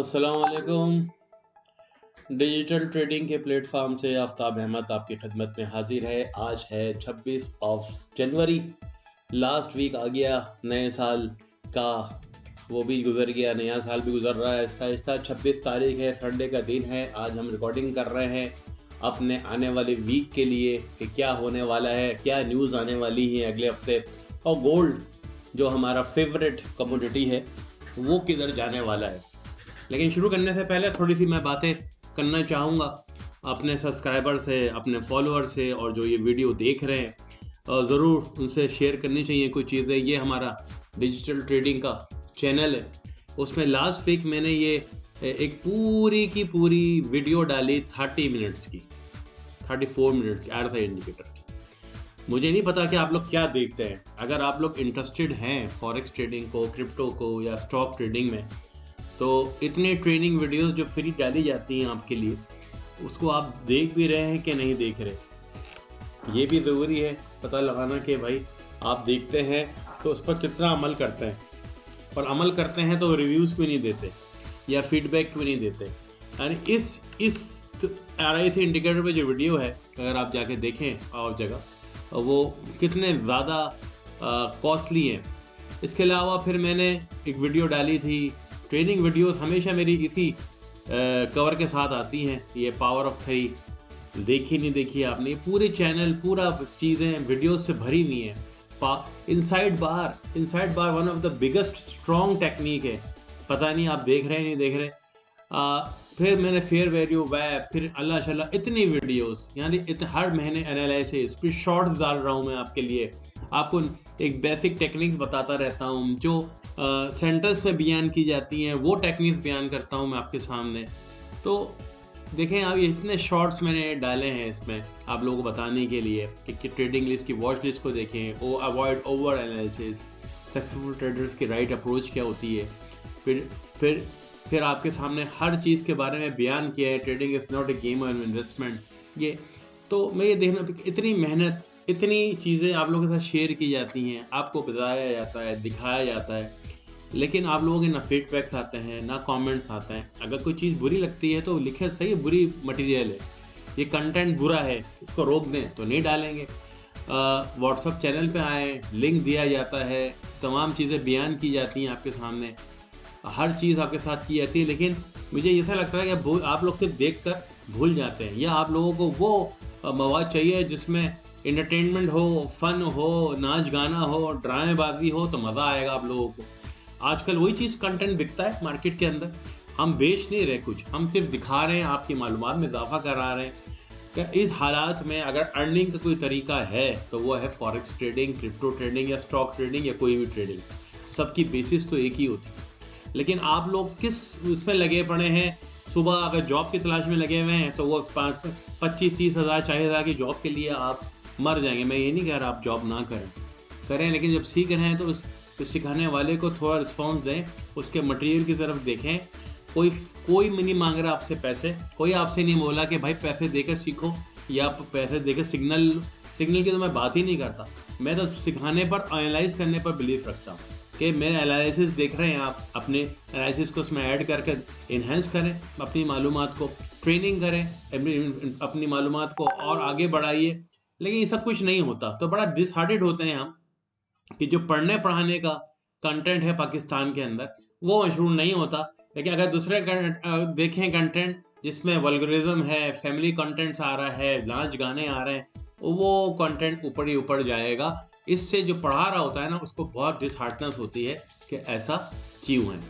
अस्सलामुअलैकुम। Digital trading के platform से आफ्ताब अहमद आपकी खिदमत में हाजिर है। आज है 26 ऑफ जनवरी। लास्ट वीक आ गया, नए साल का वो भी गुजर गया, नया साल भी गुजर रहा है आहिस्ता आहिस्ता। 26 तारीख है, संडे का दिन है। आज हम रिकॉर्डिंग कर रहे हैं अपने आने वाले वीक के लिए कि क्या होने वाला है, क्या न्यूज़ आने वाली है अगले हफ्ते, और गोल्ड जो हमारा फेवरेट कमोडिटी है वो किधर जाने वाला है। लेकिन शुरू करने से पहले थोड़ी सी मैं बातें करना चाहूँगा अपने सब्सक्राइबर से, अपने फॉलोअर से, और जो ये वीडियो देख रहे हैं ज़रूर उनसे शेयर करनी चाहिए कुछ चीज़ें। ये हमारा डिजिटल ट्रेडिंग का चैनल है, उसमें लास्ट वीक मैंने ये एक पूरी की पूरी वीडियो डाली 30 मिनट्स की, 34 मिनट्स की RSI इंडिकेटर की। मुझे नहीं पता कि आप लोग क्या देखते हैं। अगर आप लोग इंटरेस्टेड हैं फॉरेक्स ट्रेडिंग को, क्रिप्टो को या स्टॉक ट्रेडिंग में, तो इतने ट्रेनिंग वीडियोस जो फ्री डाली जाती हैं आपके लिए, उसको आप देख भी रहे हैं कि नहीं देख रहे। ये भी ज़रूरी है पता लगाना कि भाई आप देखते हैं तो उस पर कितना अमल करते हैं, और अमल करते हैं तो रिव्यूज़ क्यों नहीं देते या फीडबैक क्यों नहीं देते। यानी इस RSI इंडिकेटर पे जो वीडियो है, अगर आप जाके देखें और जगह, वो कितने ज़्यादा कॉस्टली हैं। इसके अलावा फिर मैंने एक वीडियो डाली थी, ट्रेनिंग वीडियोस हमेशा मेरी इसी कवर के साथ आती हैं, ये पावर ऑफ 3 देखी नहीं देखी आपने, पूरे चैनल पूरा चीज़ें वीडियोस से भरी हुई हैं। Inside bar one of the biggest strong technique है, पता नहीं आप देख रहे हैं नहीं देख रहे। फिर मैंने फेयर वैल्यू वेब, फिर अल्लाह शल्लाह इतनी वीडियोस, यानी हर महीने एनालिसिस, फिर शॉर्ट्स डाल रहा हूँ मैं आपके लिए। आपको एक बेसिक टेक्निक्स बताता रहता हूँ जो सेंटेंस में बयान की जाती हैं, वो टेक्निक्स बयान करता हूँ मैं आपके सामने। तो देखें आप, ये इतने शॉर्ट्स मैंने डाले हैं इसमें आप लोगों को बताने के लिए कि ट्रेडिंग लिस्ट की वॉच लिस्ट को देखें, ओ avoid over analysis, successful traders की राइट अप्रोच क्या होती है। फिर आपके सामने हर चीज़ के बारे में बयान किया है। Trading is not a game of investment. ये तो मैं ये देखना, इतनी मेहनत, इतनी चीज़ें आप लोगों के साथ शेयर की जाती हैं, आपको बताया जाता है, दिखाया जाता है, लेकिन आप लोगों के ना फीडबैक्स आते हैं ना कमेंट्स आते हैं। अगर कोई चीज़ बुरी लगती है तो लिखे सही, बुरी मटेरियल है, ये कंटेंट बुरा है, इसको रोक दें तो नहीं डालेंगे। व्हाट्सअप चैनल पे आए, लिंक दिया जाता है, तमाम चीज़ें बयान की जाती हैं आपके सामने, हर चीज़ आपके साथ की जाती है। लेकिन मुझे ऐसा लगता है कि आप लोग सिर्फ देख कर भूल जाते हैं, या आप लोगों को वो मवाद चाहिए जिसमें एंटरटेनमेंट हो, फन हो, नाच गाना हो, ड्रामेबाजी हो, तो मज़ा आएगा आप लोगों को। आजकल वही चीज़ कंटेंट बिकता है मार्केट के अंदर। हम बेच नहीं रहे कुछ, हम सिर्फ दिखा रहे हैं, आपकी मालूमात में इजाफा करा रहे हैं कि इस हालात में अगर अर्निंग का कोई तरीका है तो वो है फॉरेक्स ट्रेडिंग, क्रिप्टो ट्रेडिंग या स्टॉक ट्रेडिंग या कोई भी ट्रेडिंग। सबकी बेसिस तो एक ही होती है, लेकिन आप लोग किस उसमें लगे पड़े हैं। सुबह अगर जॉब की तलाश में लगे हुए हैं तो वो 25-30 हज़ार 40 हज़ार की जॉब के लिए आप मर जाएंगे। मैं ये नहीं कह रहा आप जॉब ना करें, लेकिन जब सीख रहे हैं तो उस सिखाने वाले को थोड़ा रिस्पॉन्स दें, उसके मटेरियल की तरफ देखें। कोई नहीं मांग रहा आपसे पैसे, कोई आपसे नहीं बोला कि भाई पैसे देकर सीखो या पैसे देकर सिग्नल की तो मैं बात ही नहीं करता। मैं तो सिखाने पर, एनालाइज करने पर बिलीव रखता हूँ कि मेरे एनालिसिस देख रहे हैं आप, अपने एनालिसिस को उसमें ऐड करके इन्हेंस करें, अपनी मालूमात को ट्रेनिंग करें, अपनी मालूमात को और आगे बढ़ाइए। लेकिन ये सब कुछ नहीं होता तो बड़ा डिसहार्टेड होते हैं हम कि जो पढ़ने पढ़ाने का कंटेंट है पाकिस्तान के अंदर वो मशहूर नहीं होता। लेकिन अगर दूसरे देखें कंटेंट जिसमें वल्गरिज्म है, फैमिली कंटेंट्स आ रहा है, नाच गाने आ रहे हैं, वो कंटेंट ऊपर ही ऊपर जाएगा। इससे जो पढ़ा रहा होता है ना, उसको बहुत डिसहार्टनेस होती है कि ऐसा क्यों है।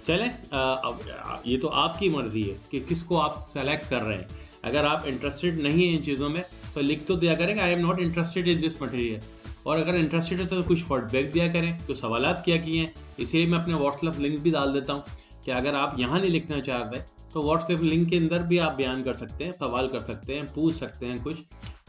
चलें, अब ये तो आपकी मर्जी है कि किसको आप सेलेक्ट कर रहे हैं। अगर आप इंटरेस्टेड नहीं हैं इन चीज़ों में तो लिख तो दिया करें I am not interested in this material, और अगर इंटरेस्टेड है तो कुछ फीडबैक दिया करें, तो सवालात क्या किए हैं। इसलिए मैं अपने व्हाट्सएप लिंक भी डाल देता हूँ कि अगर आप यहाँ नहीं लिखना चाहते तो व्हाट्सएप लिंक के अंदर भी आप बयान कर सकते हैं, सवाल कर सकते हैं, पूछ सकते हैं कुछ,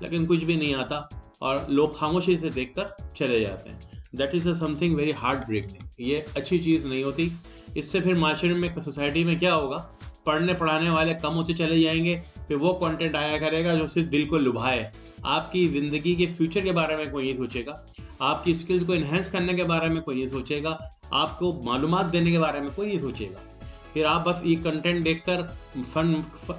लेकिन कुछ भी नहीं आता और लोग खामोशी से देख कर चले जाते हैं। That is something very heart breaking. ये अच्छी चीज़ नहीं होती। इससे फिर माशरे में, सोसाइटी में क्या होगा, पढ़ने पढ़ाने वाले कम होते चले जाएंगे, फिर वो कंटेंट आया करेगा जो सिर्फ दिल को लुभाए। आपकी ज़िंदगी के फ्यूचर के बारे में कोई नहीं सोचेगा, आपकी स्किल्स को इन्हेंस करने के बारे में कोई नहीं सोचेगा, आपको मालूमात देने के बारे में कोई नहीं सोचेगा। फिर आप बस ये कंटेंट देखकर फन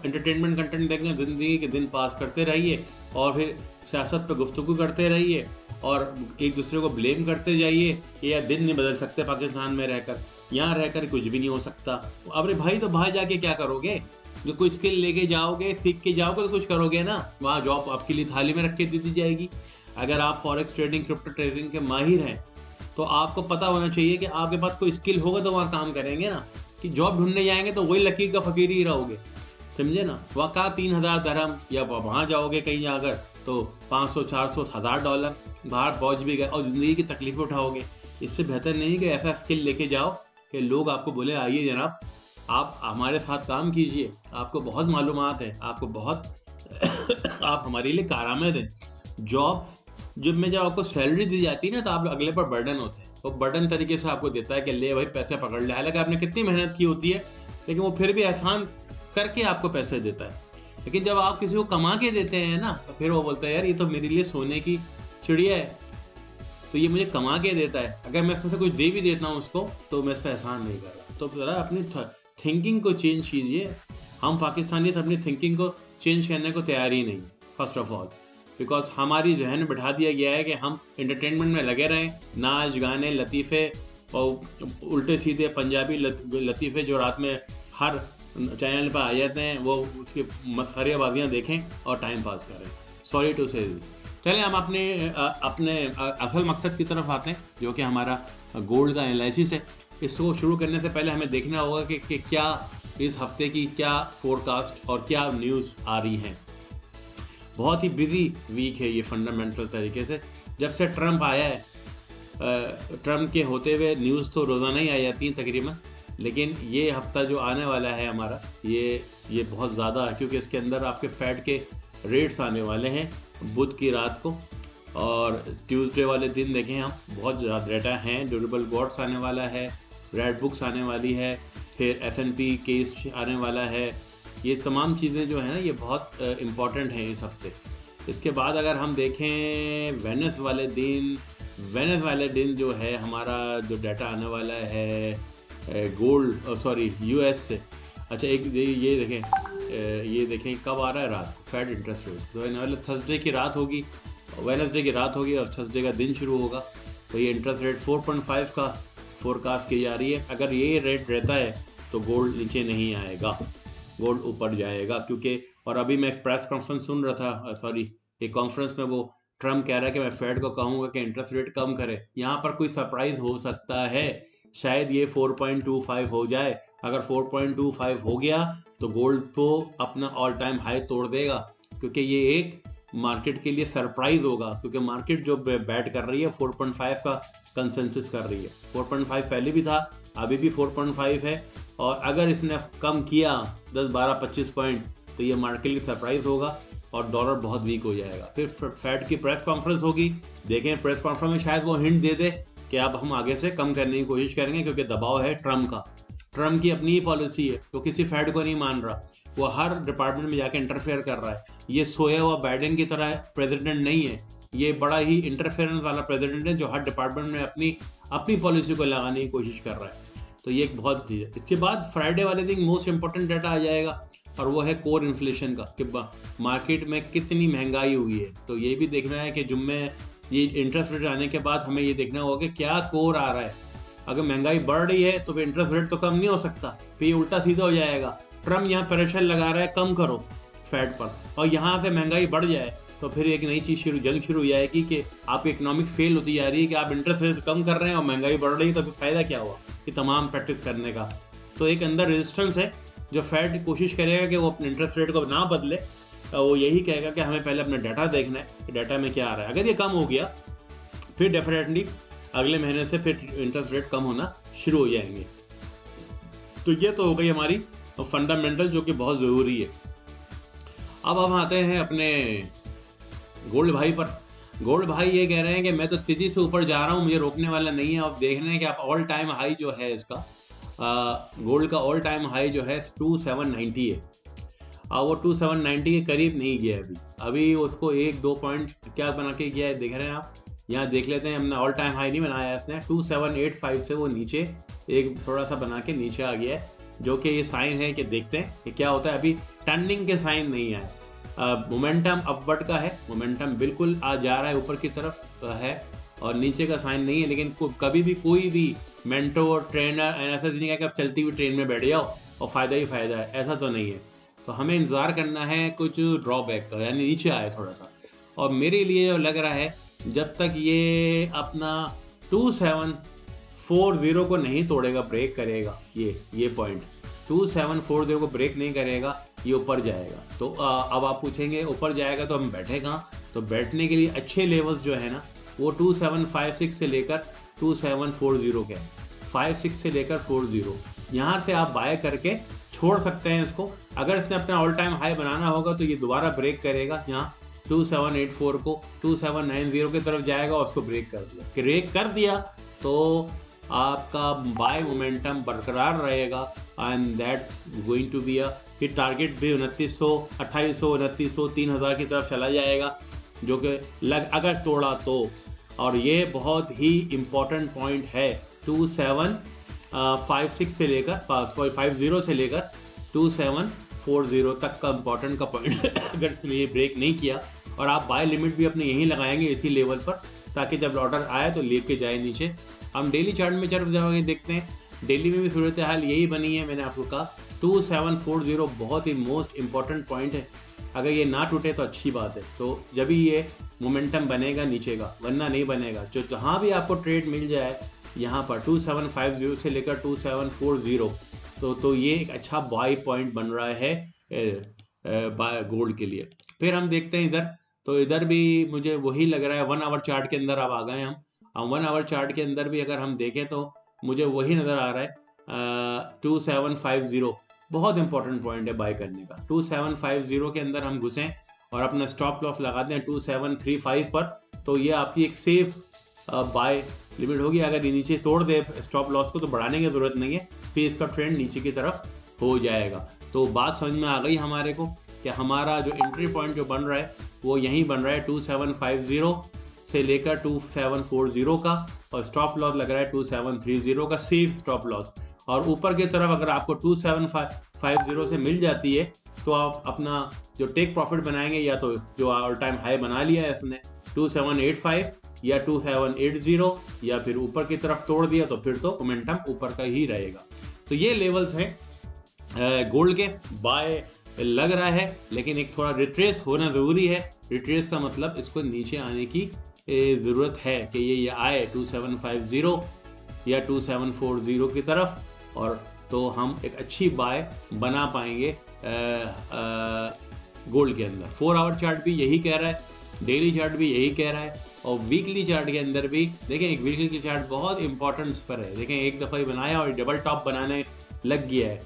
एंटरटेनमेंट कंटेंट देखकर ज़िंदगी के दिन पास करते रहिए और फिर सियासत पर गुफ्तगू करते रहिए और एक दूसरे को ब्लेम करते जाइए। ये दिन नहीं बदल सकते पाकिस्तान में रहकर, यहाँ रहकर कुछ भी नहीं हो सकता। अरे भाई तो बाहर जाके क्या करोगे? जो कोई स्किल लेके जाओगे, सीख के जाओगे तो कुछ करोगे ना, वहाँ जॉब आपके लिए थाली में रख के दे दी जाएगी। अगर आप फॉरेक्स ट्रेडिंग, क्रिप्टो ट्रेडिंग के माहिर हैं तो आपको पता होना चाहिए कि आपके पास कोई स्किल होगा तो वहाँ काम करेंगे ना, कि जॉब ढूंढने जाएंगे तो वही लकीर का फकीर ही रहोगे, समझे ना। वहाँ का 3000 दरहम, या वहाँ जाओगे कहीं अगर तो 500, 400, $1000 बाहर पहुँच भी गए और ज़िंदगी की तकलीफ उठाओगे। इससे बेहतर नहीं कि ऐसा स्किल लेके जाओ कि लोग आपको बोले आइए जनाब आप हमारे साथ काम कीजिए, आपको बहुत मालूमात है, आपको बहुत आप हमारे लिए कारआमद हैं। जब में जब आपको सैलरी दी जाती है ना तो आप अगले पर बर्डन होते हैं, वो बर्डन तरीके से आपको देता है कि ले भाई पैसे पकड़ ले। हालांकि आपने कितनी मेहनत की होती है लेकिन वो फिर भी एहसान करके आपको पैसे देता है। लेकिन जब आप किसी को कमा के देते हैं ना तो फिर वो बोलता है यार ये तो मेरे लिए सोने की चिड़िया है, तो ये मुझे कमा के देता है, अगर मैं इसमें से कुछ दे भी देता हूँ उसको तो मैं इस पर एहसान नहीं कर रहा। तो ज़रा अपनी थिंकिंग को चेंज कीजिए। हम पाकिस्तानी अपनी थिंकिंग को चेंज करने को तैयार ही नहीं, फर्स्ट ऑफ ऑल बिकॉज हमारी जहन में बैठा दिया गया है कि हम एंटरटेनमेंट में लगे रहें, नाच गाने लतीफ़े और उल्टे सीधे पंजाबी लतीफ़े जो रात में हर चैनल पर आ जाते हैं, वो उसकी मसखरियाबाजियाँ देखें और टाइम पास करें। सॉरी टू से दिस। चलें हम अपने असल मकसद की तरफ आते हैं जो कि हमारा गोल्ड का एनालिसिस है। इसको शुरू करने से पहले हमें देखना होगा कि क्या इस हफ्ते की क्या फोरकास्ट और क्या न्यूज़ आ रही हैं। बहुत ही बिजी वीक है ये फंडामेंटल तरीके से। जब से ट्रम्प आया है, ट्रम्प के होते हुए न्यूज़ तो रोज़ाना ही आ जाती हैं तकरीबन, लेकिन ये हफ्ता जो आने वाला है हमारा ये बहुत ज़्यादा है क्योंकि इसके अंदर आपके फेड के रेट्स आने वाले हैं बुध की रात को, और ट्यूसडे वाले दिन देखें हम बहुत ज़्यादा डेटा हैं। ड्यूरेबल गॉड्स आने वाला है, रेड बुक्स आने वाली है, फिर S&P केस आने वाला है। ये तमाम चीज़ें जो है ना ये बहुत इम्पॉर्टेंट हैं इस हफ्ते। इसके बाद अगर हम देखें वेनस वाले दिन जो है हमारा जो डाटा आने वाला है US से। अच्छा एक ये देखें कब आ रहा है रात को फेड इंटरेस्ट रेट, तो मतलब थर्सडे की रात होगी, वेडनेसडे की रात होगी और थर्सडे का दिन शुरू होगा। तो ये इंटरेस्ट रेट 4.5 का फोरकास्ट की जा रही है। अगर ये रेट रहता है तो गोल्ड नीचे नहीं आएगा, गोल्ड ऊपर जाएगा क्योंकि और अभी मैं एक प्रेस कॉन्फ्रेंस सुन रहा था, एक कॉन्फ्रेंस में वो ट्रम्प कह रहा है कि मैं फेड को कहूँगा कि इंटरेस्ट रेट कम करे। यहाँ पर कोई सरप्राइज हो सकता है, शायद ये 4.25 हो जाए। अगर 4.25 हो गया तो गोल्ड को अपना ऑल टाइम हाई तोड़ देगा, क्योंकि ये एक मार्केट के लिए सरप्राइज होगा, क्योंकि मार्केट जो बैट कर रही है 4.5 का कंसेंसस कर रही है। 4.5 पहले भी था, अभी भी 4.5 है, और अगर इसने कम किया 10, 12, 25 पॉइंट तो ये मार्केट के लिए सरप्राइज होगा और डॉलर बहुत वीक हो जाएगा। फिर फेड की प्रेस कॉन्फ्रेंस होगी, देखें प्रेस कॉन्फ्रेंस में शायद वो हिंट दे दे कि अब हम आगे से कम करने की कोशिश करेंगे, क्योंकि दबाव है ट्रम्प का। ट्रम्प की अपनी ही पॉलिसी है, तो किसी फेड को नहीं मान रहा, वो हर डिपार्टमेंट में जाके इंटरफेयर कर रहा है। ये सोया हुआ बाइडेन की तरह प्रेसिडेंट नहीं है, ये बड़ा ही इंटरफेरेंस वाला प्रेसिडेंट है जो हर डिपार्टमेंट में अपनी पॉलिसी को लगाने की कोशिश कर रहा है। तो ये एक बहुत चीज़ है। इसके बाद फ्राइडे वाले दिन मोस्ट इंपॉर्टेंट डाटा आ जाएगा और वो है कोर इन्फ्लेशन का, कि मार्केट में कितनी महंगाई हुई है। तो ये भी देखना है कि जुम्मे ये इंटरेस्ट रेट आने के बाद हमें ये देखना होगा कि क्या कोर आ रहा है। अगर महंगाई बढ़ रही है तो फिर इंटरेस्ट रेट तो कम नहीं हो सकता, फिर ये उल्टा सीधा हो जाएगा। ट्रम्प यहाँ प्रेशर लगा रहा है कम करो फेड पर, और यहाँ से महंगाई बढ़ जाए तो फिर एक नई चीज़ जंग शुरू हो जाएगी कि आपकी इकोनॉमिक फेल होती जा रही है कि आप इंटरेस्ट रेट कम कर रहे हैं और महंगाई बढ़ रही है, तो फिर फ़ायदा क्या हुआ कि तमाम प्रैक्टिस करने का। तो एक अंदर रेजिस्टेंस है जो फेड कोशिश करेगा कि वो अपने इंटरेस्ट रेट को ना बदले, वो यही कहेगा कि हमें पहले अपना डाटा देखना है कि डाटा में क्या आ रहा है। अगर ये कम हो गया फिर डेफिनेटली अगले महीने से फिर इंटरेस्ट रेट कम होना शुरू हो जाएंगे। तो ये तो हो गई हमारी फंडामेंटल जो कि बहुत ज़रूरी है। अब हम आते हैं अपने गोल्ड भाई पर। गोल्ड भाई ये कह रहे हैं कि मैं तो तेज़ी से ऊपर जा रहा हूँ, मुझे रोकने वाला नहीं है। अब देख रहे हैं कि आप ऑल टाइम हाई जो है इसका गोल्ड का ऑल टाइम हाई जो है 2790 है। वो 2790 के करीब नहीं गया अभी उसको 1-2 पॉइंट क्या बना के गया है देख रहे हैं आप। यहाँ देख लेते हैं, हमने ऑल टाइम हाई नहीं बनाया इसने, 2785 से वो नीचे एक थोड़ा सा बना के नीचे आ गया है। जो कि ये साइन है कि देखते हैं कि क्या होता है। अभी टर्निंग के साइन नहीं आए, मोमेंटम अपवर्ड का है, मोमेंटम बिल्कुल आ जा रहा है ऊपर की तरफ है और नीचे का साइन नहीं है। लेकिन कभी भी कोई भी मेंटोर ट्रेनर ऐसा नहीं है कि आप चलती हुई ट्रेन में बैठ जाओ और फ़ायदा ही फ़ायदा है, ऐसा तो नहीं है। तो हमें इंतज़ार करना है कुछ ड्रॉबैक का, यानी नीचे आए थोड़ा सा। और मेरे लिए जो लग रहा है जब तक ये अपना 2740 को नहीं तोड़ेगा, ब्रेक करेगा, ये पॉइंट 2740 को ब्रेक नहीं करेगा, ये ऊपर जाएगा। तो अब आप पूछेंगे ऊपर जाएगा तो हम बैठे कहाँ? तो बैठने के लिए अच्छे लेवल्स जो है ना वो 2756 से लेकर 2740 के, 56 से लेकर 40, यहाँ से आप बाय करके छोड़ सकते हैं इसको। अगर इसने अपना ऑल टाइम हाई बनाना होगा तो ये दोबारा ब्रेक करेगा, यहाँ 2784 को 2790 की तरफ जाएगा और उसको ब्रेक कर दिया तो आपका बाय मोमेंटम बरकरार रहेगा and that's going to be कि टारगेट भी 2900, 2800, 2900, 3000 की तरफ चला जाएगा, जो कि अगर तोड़ा तो। और ये बहुत ही इम्पोर्टेंट पॉइंट है 2756 से लेकर 50 से लेकर 2740 तक का इम्पोर्टेंट का पॉइंट अगर इसलिए ब्रेक नहीं किया और आप बाय लिमिट भी अपने यहीं लगाएंगे इसी लेवल पर, ताकि जब ऑर्डर आए तो लेके जाए नीचे। हम डेली चार्ट में चल जाओगे, देखते हैं डेली में भी सूरत हाल यही बनी है। मैंने आपको कहा 2740 बहुत ही मोस्ट इम्पॉर्टेंट पॉइंट है, अगर ये ना टूटे तो अच्छी बात है, तो जब ही ये मोमेंटम बनेगा नीचे का, वरना नहीं बनेगा। जो जहाँ भी आपको ट्रेड मिल जाए यहाँ पर 2750 से लेकर 2740 तो ये एक अच्छा बाई पॉइंट बन रहा है गोल्ड के लिए। फिर हम देखते हैं इधर, तो इधर भी मुझे वही लग रहा है। 1 आवर चार्ट के अंदर अब आ गए हम 1 आवर चार्ट के अंदर भी अगर हम देखें तो मुझे वही नज़र आ रहा है 2750 बहुत इंपॉर्टेंट पॉइंट है बाय करने का। 2750 के अंदर हम घुसें और अपना स्टॉप लॉस लगा दें 2735 पर, तो ये आपकी एक सेफ बाय लिमिट होगी। अगर ये नीचे तोड़ दे स्टॉप लॉस को तो बढ़ाने की ज़रूरत नहीं है, फिर इसका ट्रेंड नीचे की तरफ हो जाएगा। तो बात समझ में आ गई हमारे को कि हमारा जो एंट्री पॉइंट जो बन रहा है वो यहीं बन रहा है 2750 से लेकर 2740 का, और स्टॉप लॉस लग रहा है 2730 का सेफ स्टॉप लॉस। और ऊपर की तरफ अगर आपको 2750 से मिल जाती है तो आप अपना जो टेक प्रॉफिट बनाएंगे, या तो जो ऑल टाइम हाई बना लिया है इसने 2785 या 2780, या फिर ऊपर की तरफ तोड़ दिया तो फिर तो मोमेंटम ऊपर का ही रहेगा। तो ये लेवल्स हैं गोल्ड के बाय लग रहा है, लेकिन एक थोड़ा रिट्रेस होना ज़रूरी है। रिट्रेस का मतलब इसको नीचे आने की ज़रूरत है कि ये आए 2750 या 2740 की तरफ, और तो हम एक अच्छी बाय बना पाएंगे गोल्ड के अंदर। 4 आवर चार्ट भी यही कह रहा है, डेली चार्ट भी यही कह रहा है, और वीकली चार्ट के अंदर भी देखें। एक वीकली की चार्ट बहुत इंपॉर्टेंस पर है, देखें एक दफ़ा ही बनाया और डबल टॉप बनाने लग गया है,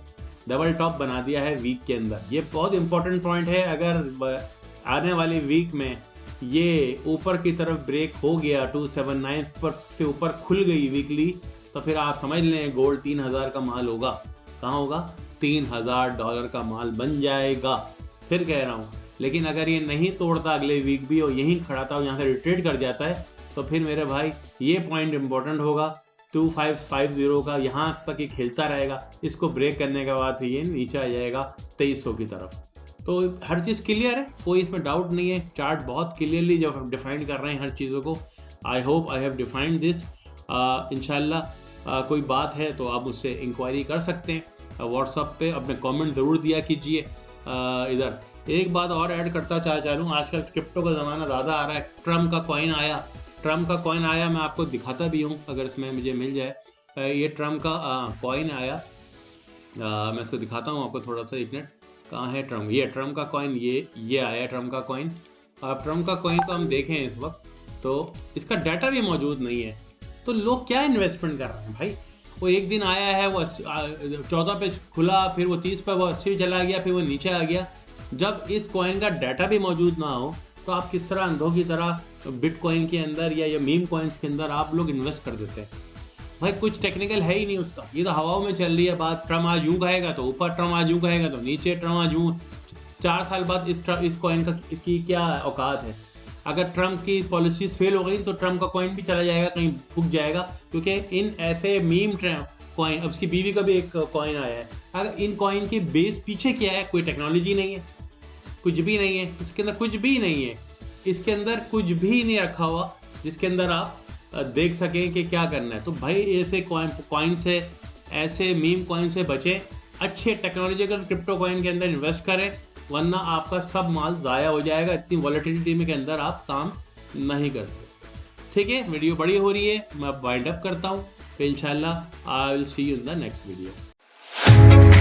डबल टॉप बना दिया है वीक के अंदर। ये बहुत इंपॉर्टेंट पॉइंट है। अगर आने वाली वीक में ये ऊपर की तरफ ब्रेक हो गया 279 पर से ऊपर खुल गई वीकली, तो फिर आप समझ लें गोल्ड 3000 का माल होगा। कहाँ होगा? $3000 का माल बन जाएगा, फिर कह रहा हूँ। लेकिन अगर ये नहीं तोड़ता अगले वीक भी और यहीं खड़ा था और यहाँ से रिट्रेट कर जाता है, तो फिर मेरे भाई ये पॉइंट इंपॉर्टेंट होगा 2550 का, यहाँ तक ही खेलता रहेगा। इसको ब्रेक करने के बाद ये नीचे आ जाएगा 2300 की तरफ। तो हर चीज़ क्लियर है, कोई इसमें डाउट नहीं है। चार्ट बहुत क्लियरली जब हम डिफाइन कर रहे हैं हर चीज़ों को। I hope I have defined this. इंशाल्लाह कोई बात है तो आप मुझसे इंक्वायरी कर सकते हैं व्हाट्सएप पे, अपने कमेंट ज़रूर दिया कीजिए। इधर एक बात और ऐड करता चलूँ, आजकल क्रिप्टो का ज़माना ज़्यादा आ रहा है। ट्रम्प का कॉइन आया, मैं आपको दिखाता भी हूँ अगर इसमें मुझे मिल जाए। ये ट्रम्प का कॉइन आया, मैं इसको दिखाता हूँ आपको थोड़ा सा, एक मिनट। कहाँ है ट्रम्प? ये ट्रम्प का कॉइन, ये आया ट्रम्प का कॉइन। अब ट्रम्प का कॉइन को हम देखें इस वक्त तो इसका डाटा भी मौजूद नहीं है। तो लोग क्या इन्वेस्टमेंट कर रहे हैं भाई? वो एक दिन आया है, वो 14 पे खुला, फिर वो 30 पे, वो 80 पे चला गया, फिर वो नीचे आ गया। जब इस कॉइन का डाटा भी मौजूद ना हो तो आप किस तरह अंधों की तरह बिटकॉइन के अंदर या मीम कॉइन्स के अंदर आप लोग इन्वेस्ट कर देते हैं? भाई कुछ टेक्निकल है ही नहीं उसका, ये तो हवाओं में चल रही है बात। ट्रम्प आज यूँ कहेगा तो ऊपर, ट्रम्प आज यूँ कहेगा तो नीचे, ट्रम्प आज यूँ। 4 साल बाद इस कॉइन की क्या औकात है? अगर ट्रम्प की पॉलिसीज फेल हो गई तो ट्रम्प का कॉइन भी चला जाएगा, कहीं फूक जाएगा। क्योंकि इन ऐसे मीम कॉइन, अब उसकी बीवी का भी एक कॉइन आया है। अगर इन कॉइन के बेस पीछे क्या है, कोई टेक्नोलॉजी नहीं है, कुछ भी नहीं है, इसके अंदर कुछ भी नहीं है, इसके अंदर कुछ भी नहीं रखा हुआ जिसके अंदर आप देख सकें कि क्या करना है। तो भाई ऐसे कॉइन से, ऐसे मीम कॉइन से बचें, अच्छे टेक्नोलॉजिकल क्रिप्टो कॉइन के अंदर इन्वेस्ट करें, वरना आपका सब माल ज़ाया हो जाएगा। इतनी वॉलेटिलिटी में के अंदर आप काम नहीं कर सकते। ठीक है, वीडियो बड़ी हो रही है, मैं वाइंड अप करता हूँ, फिर इंशाल्लाह I will see you in the next video.